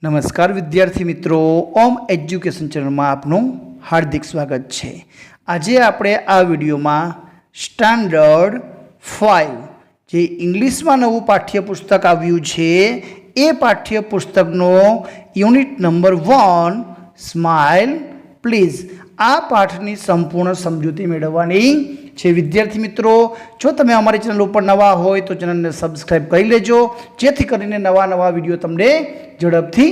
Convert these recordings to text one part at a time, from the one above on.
નમસ્કાર વિદ્યાર્થી મિત્રો, ઓમ એજ્યુકેશન ચેનલમાં આપનું હાર્દિક સ્વાગત છે। આજે આપણે આ વિડીયોમાં સ્ટાન્ડર્ડ 5 જે ઇંગ્લિશમાં નવું પાઠ્યપુસ્તક આવ્યું છે એ પાઠ્યપુસ્તકનો યુનિટ નંબર 1 સ્માઇલ પ્લીઝ આ પાઠની સંપૂર્ણ સમજૂતી મેળવવાની છે। વિદ્યાર્થી મિત્રો, જો તમે અમારી ચેનલ ઉપર નવા હોય તો ચેનલને સબસ્ક્રાઈબ કરી લેજો, જેથી કરીને નવા વિડીયો તમને ઝડપથી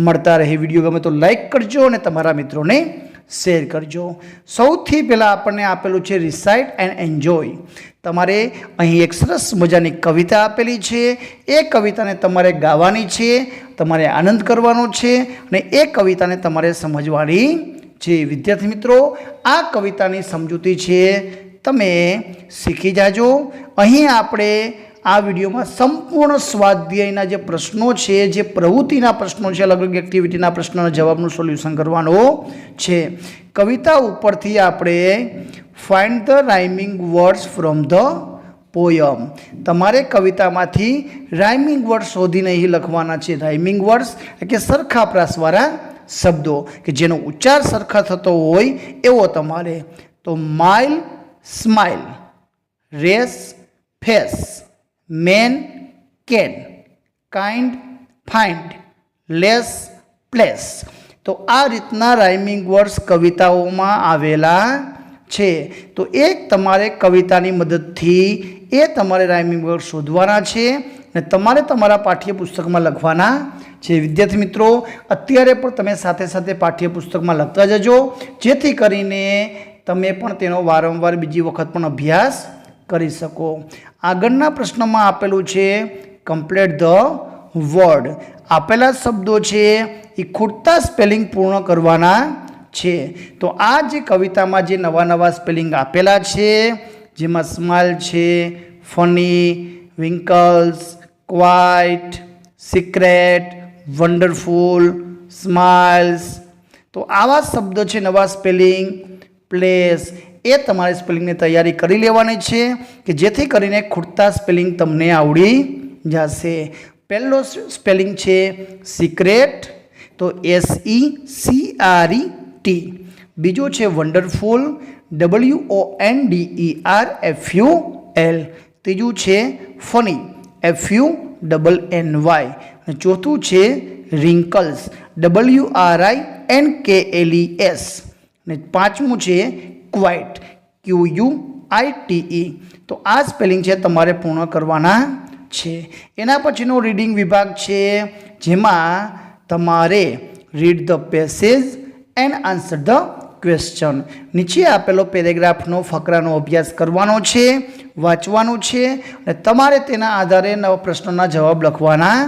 મળતા રહે। વિડીયો ગમે તો લાઈક કરજો અને તમારા મિત્રોને શેર કરજો। સૌથી પહેલાં આપણને આપેલું છે રિસાઇટ એન્ડ એન્જોય। તમારે અહીં એક સરસ મજાની કવિતા આપેલી છે, એ કવિતાને તમારે ગાવાની છે, તમારે આનંદ કરવાનો છે અને એ કવિતાને તમારે સમજવાની છે। વિદ્યાર્થી મિત્રો, આ કવિતાની સમજૂતી છે તમે શીખી જાજો। અહીં આપણે આ વિડીયોમાં સંપૂર્ણ સ્વાધ્યાયના જે પ્રશ્નો છે, જે પ્રવૃત્તિના પ્રશ્નો છે, અલગ અલગ એક્ટિવિટીના પ્રશ્નોના જવાબનું સોલ્યુશન કરવાનું છે। કવિતા ઉપરથી આપણે find the rhyming words from the poem, તમારે કવિતામાંથી રાઇમિંગ વર્ડ શોધીને અહીં લખવાના છે। રાઇમિંગ વર્ડ્સ એટલે કે સરખા પ્રાસવાળા શબ્દો કે જેનો ઉચ્ચાર સરખા થતો હોય એવો તમારે। તો mile smile, race face, man can, kind find, less place. તો આ રીતના રાઇમિંગ વર્ડ્સ કવિતાઓમાં આવેલા છે। તો એક તમારે કવિતાની મદદથી એ તમારે રાઇમિંગ વર્ડ શોધવાના છે અને તમારે તમારા પાઠ્યપુસ્તકમાં લખવાના છે। વિદ્યાર્થી મિત્રો, અત્યારે પણ તમે સાથે સાથે પાઠ્યપુસ્તકમાં લખતા જજો, જેથી કરીને તમે પણ તેનો વારંવાર બીજી વખત પણ અભ્યાસ કરી શકો। આગળના પ્રશ્નમાં આપેલું છે કમ્પ્લીટ ધ વર્ડ, આપેલા શબ્દો છે એ ખૂટતા સ્પેલિંગ પૂર્ણ કરવાના છે। તો આ જે કવિતામાં જે નવા સ્પેલિંગ આપેલા છે, જેમાં સ્માઇલ છે, funny, winkles, quite, secret, wonderful, smiles, તો આવા શબ્દો છે નવા સ્પેલિંગ, પ્લેસ, એ તમારે સ્પેલિંગની તૈયારી કરી લેવાની છે કે જેથી કરીને ખૂટતા સ્પેલિંગ તમને આવડી જશે। પહેલો સ્પેલિંગ છે સિક્રેટ, તો SECRET। બીજો છે વન્ડરફુલ, WONDERFUL। ત્રીજું છે ફની, FUNNY। અને ચોથું છે રિંકલ્સ, WRINKLES। અને પાંચમું છે ક્વાઇટ, QUITE। તો આ સ્પેલિંગ છે તમારે પૂર્ણ કરવાના છે। એના પછીનો રીડિંગ વિભાગ છે, જેમાં તમારે read the passage and answer the question, નીચે આપેલો પેરેગ્રાફનો ફકરાનો અભ્યાસ કરવાનો છે, વાંચવાનો છે અને તમારે તેના આધારે નવા પ્રશ્નોના જવાબ લખવાના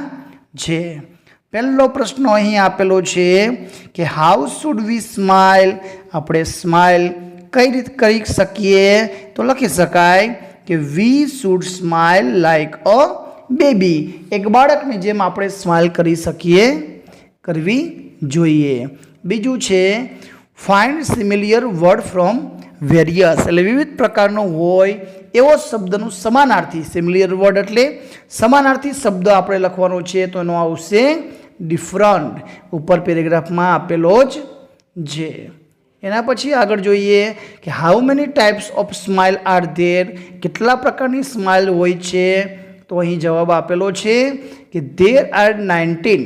છે। પહેલો પ્રશ્ન અહીં આપેલો છે કે હાઉ શુડ વી સ્માઇલ, આપણે સ્માઇલ કઈ રીતે કરી શકીએ? તો લખી શકાય કે we should smile like a baby, એક બાળકની જેમ આપણે સ્માઇલ કરી શકીએ, કરવી જોઈએ। બીજું છે ફાઇન્ડ સિમિલિયર વર્ડ ફ્રોમ વેરિયસ, એટલે વિવિધ પ્રકારનો હોય એવો શબ્દનું સમાનાર્થી, સિમિલિયર વર્ડ એટલે સમાનાર્થી શબ્દ આપણે લખવાનો છે, તો એનો આવશે ડિફરન્ટ, ઉપર પેરેગ્રાફમાં આપેલો જ છે। એના પછી આગળ જોઈએ કે how many types of smile are there, કેટલા પ્રકારની સ્માઇલ હોય છે? તો અહીં જવાબ આપેલો છે કે there are 19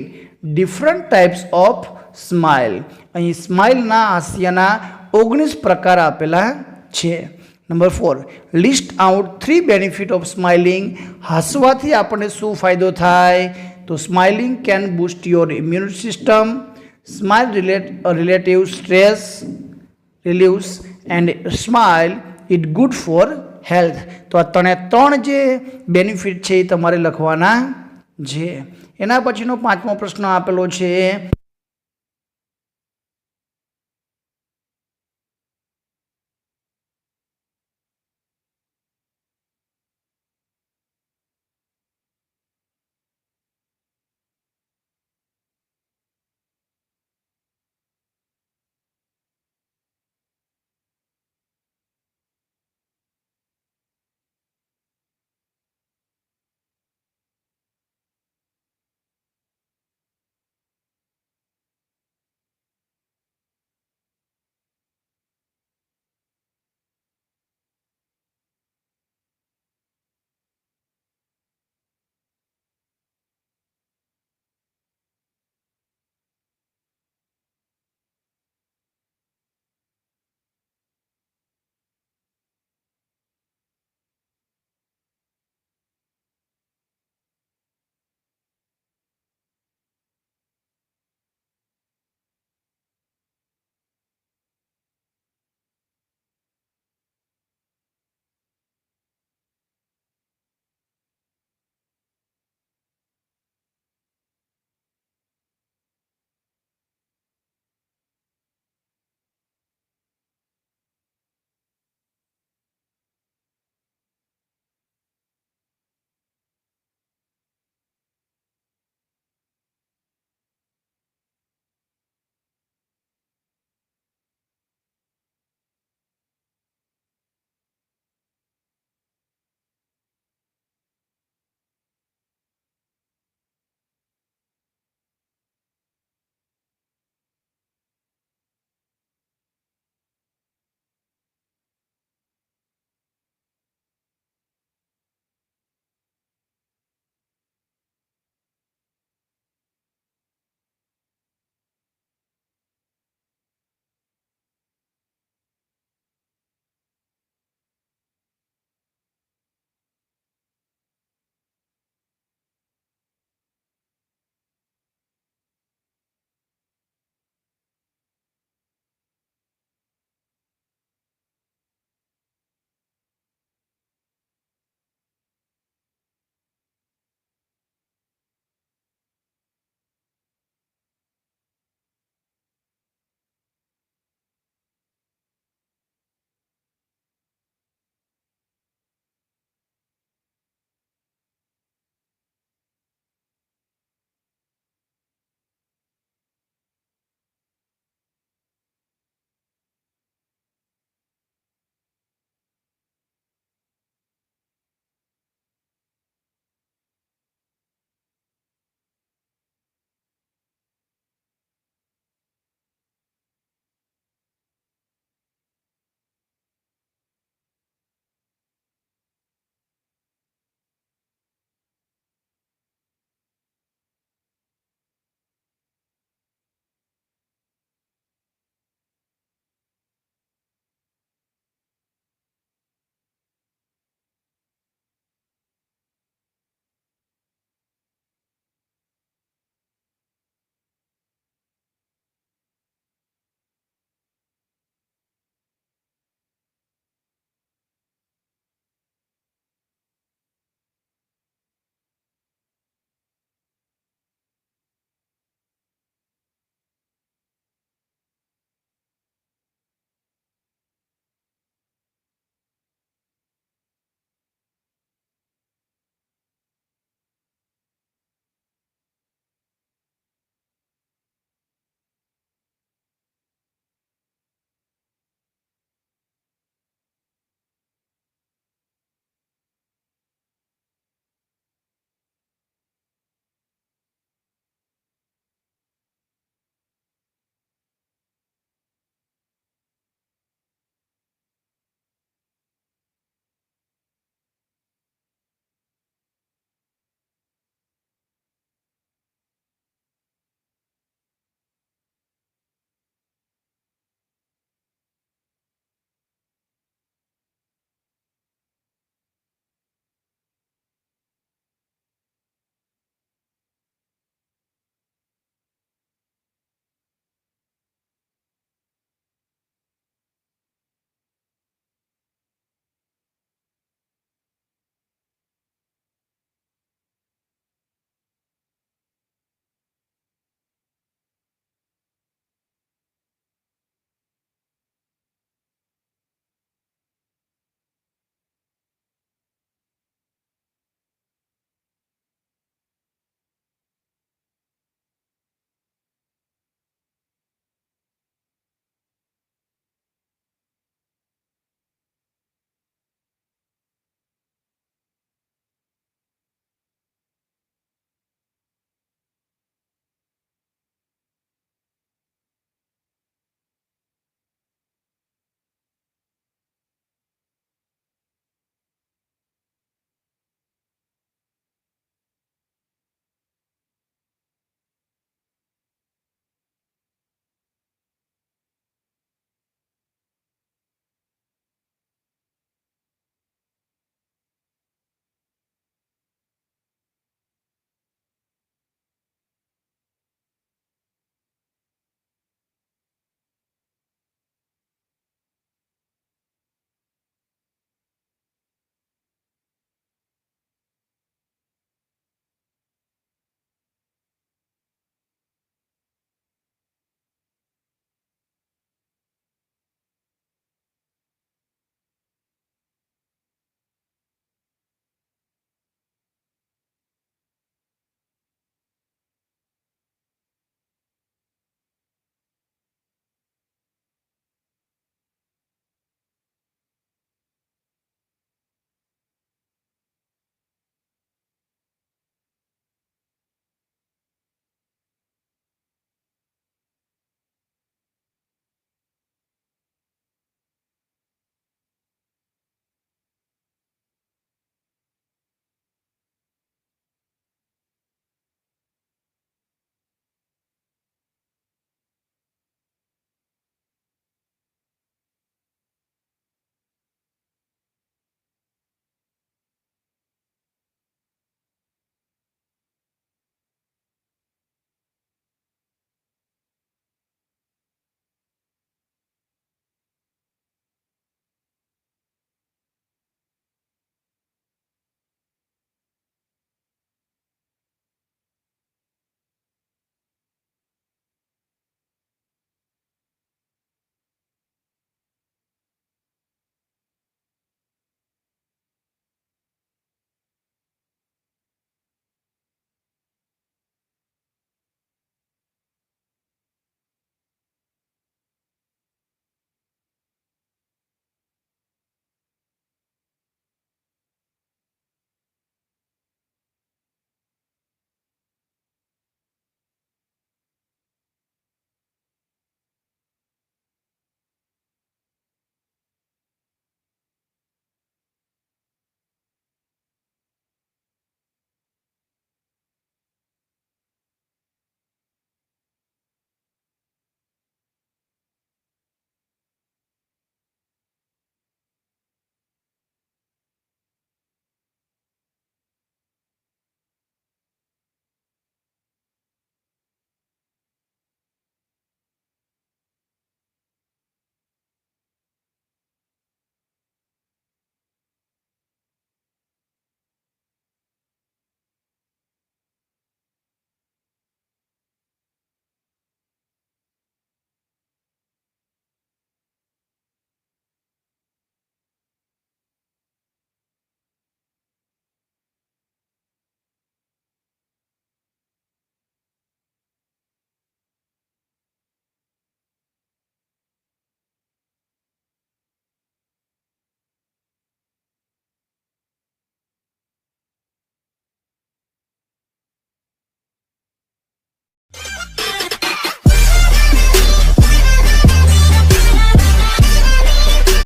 different types of smile. અહીં સ્માઇલના હાસ્યના 19 પ્રકાર આપેલા છે। Number 4, list out 3 benefit of smiling, હસવાથી આપણને શું ફાયદો થાય? તો smiling can boost your immune system, smile relative stress relieves and smile it good for health. તો આ ત્રણ જે બેનિફિટ છે એ તમારે લખવાના છે। એના પછીનો પાંચમો પ્રશ્ન આપેલો છે